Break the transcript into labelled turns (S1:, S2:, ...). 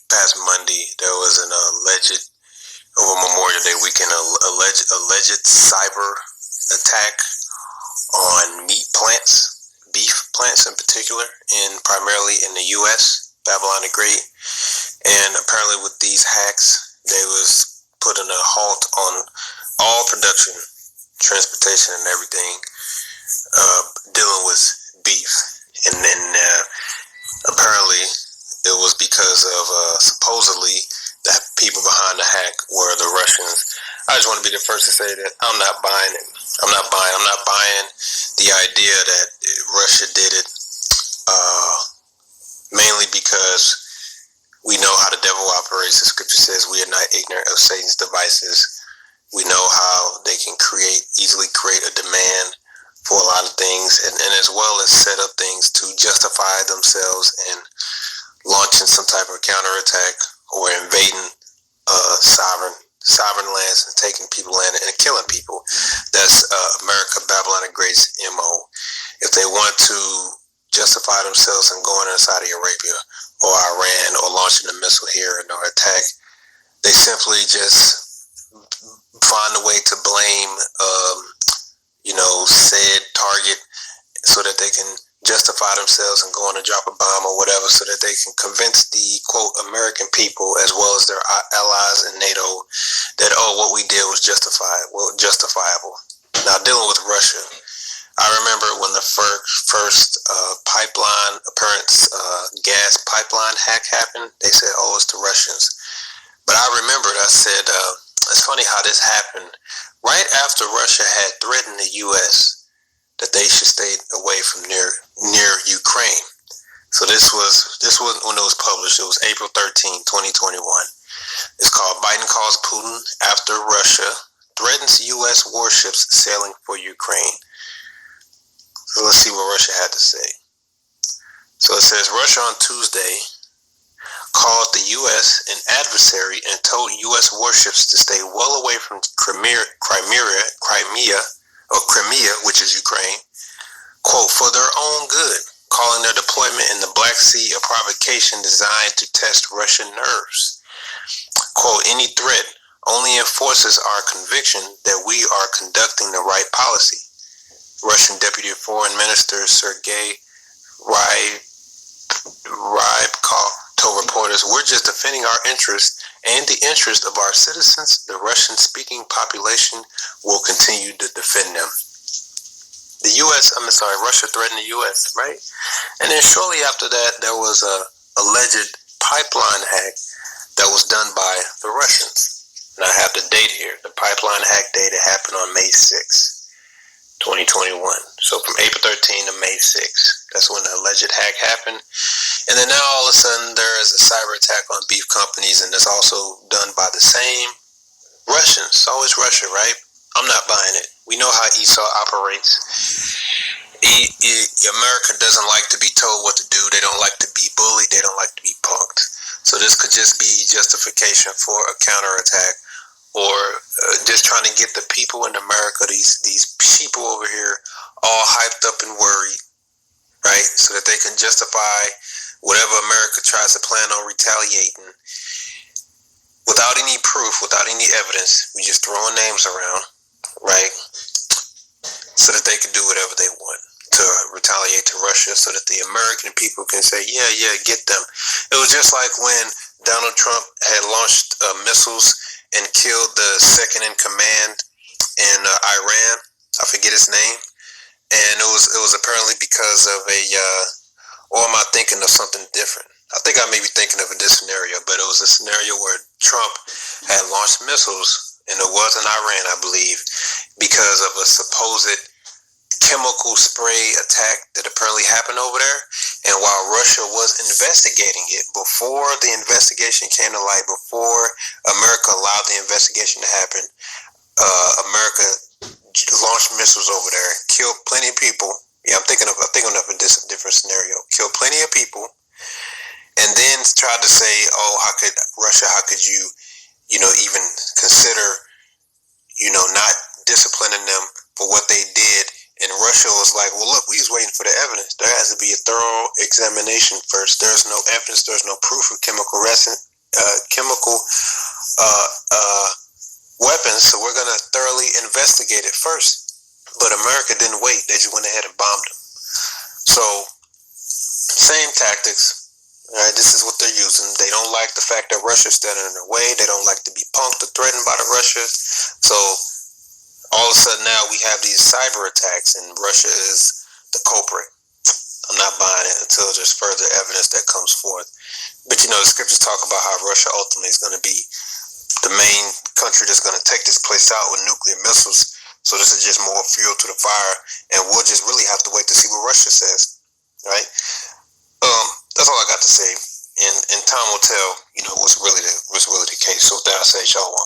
S1: past Monday, there was an alleged, over Memorial Day weekend, alleged cyber attack on meat plants, beef plants in particular, primarily in the U.S., Babylon the Great. And apparently with these hacks, they was putting a halt on all production, transportation, and everything dealing with beef. And then apparently it was because of supposedly the people behind the hack were the Russians. I just want to be the first to say that I'm not buying it. I'm not buying the idea that Russia did it, mainly because we know how the devil operates. The scripture says we are not ignorant of Satan's devices. We know how they can easily create a demand for a lot of things, and as well as set up things to justify themselves in launching some type of counterattack or invading sovereign lands and taking people land and killing people. That's America, Babylon the Great's MO. If they want to justify themselves in going into Saudi Arabia or Iran or launching a missile here or attack, they simply just find a way to blame said target so that they can justify themselves and go on to drop a bomb or whatever, so that they can convince the quote American people as well as their allies in NATO that what we did was justifiable. Now, dealing with Russia, I remember when the first pipeline appearance, gas pipeline hack happened. They said, it's the Russians. But I remembered, I said, it's funny how this happened right after Russia had threatened the U.S. that they should stay away from near Ukraine. So this was when it was published. It was April 13, 2021. It's called Biden Calls Putin After Russia Threatens U.S. Warships Sailing for Ukraine. So let's see what Russia had to say. So it says, Russia on Tuesday called the U.S. an adversary and told U.S. warships to stay well away from Crimea, which is Ukraine, quote, for their own good, calling their deployment in the Black Sea a provocation designed to test Russian nerves. Quote, any threat only enforces our conviction that we are conducting the right policy. Russian Deputy Foreign Minister Sergei Rybakov told reporters, we're just defending our interests and the interest of our citizens. The Russian-speaking population will continue to defend them. Russia threatened the U.S., right? And then shortly after that, there was a alleged pipeline hack that was done by the Russians. And I have the date here. The pipeline hack date happened on May 6, 2021. So from April 13 to May 6, that's when the alleged hack happened. And then now all of a sudden there is a cyber attack on beef companies, and it's also done by the same Russians. It's always Russia, right? I'm not buying it. We know how Esau operates. America doesn't like to be told what to do. They don't like to be bullied. They don't like to be punked. So this could just be justification for a counterattack, or just trying to get the people in America, these people over here, all hyped up and worried, right? So that they can justify whatever America tries to plan on retaliating without any proof, without any evidence. We just throwing names around, right? So that they can do whatever they want to retaliate to Russia, so that the American people can say, yeah, get them. It was just like when Donald Trump had launched missiles and killed the second in command in Iran. I forget his name. And it was apparently because of or am I thinking of something different? I think I may be thinking of a different scenario, but it was a scenario where Trump had launched missiles, and it was in Iran, I believe, because of a supposed chemical spray attack that apparently happened over there. And while Russia was investigating it, before the investigation came to light, before America allowed the investigation to happen, America launched missiles over there, killed plenty of people. Yeah, I'm thinking of a different scenario. Killed plenty of people, and then tried to say, how could you even consider, not disciplining them for what they did And Russia was like, well, look, we was waiting for the evidence. There has to be a thorough examination first. There's no evidence. There's no proof of chemical weapons, so we're going to thoroughly investigate it first. But America didn't wait. They just went ahead and bombed them. So, same tactics. All right, this is what they're using. They don't like the fact that Russia's standing in their way. They don't like to be punked or threatened by the Russians. So, all of a sudden now we have these cyber attacks, and Russia is the culprit. I'm not buying it until there's further evidence that comes forth. But the scriptures talk about how Russia ultimately is going to be the main country that's going to take this place out with nuclear missiles. So this is just more fuel to the fire, and we'll just really have to wait to see what Russia says, right? That's all I got to say, and time will tell, what's really the case. So with that, I say, shalom.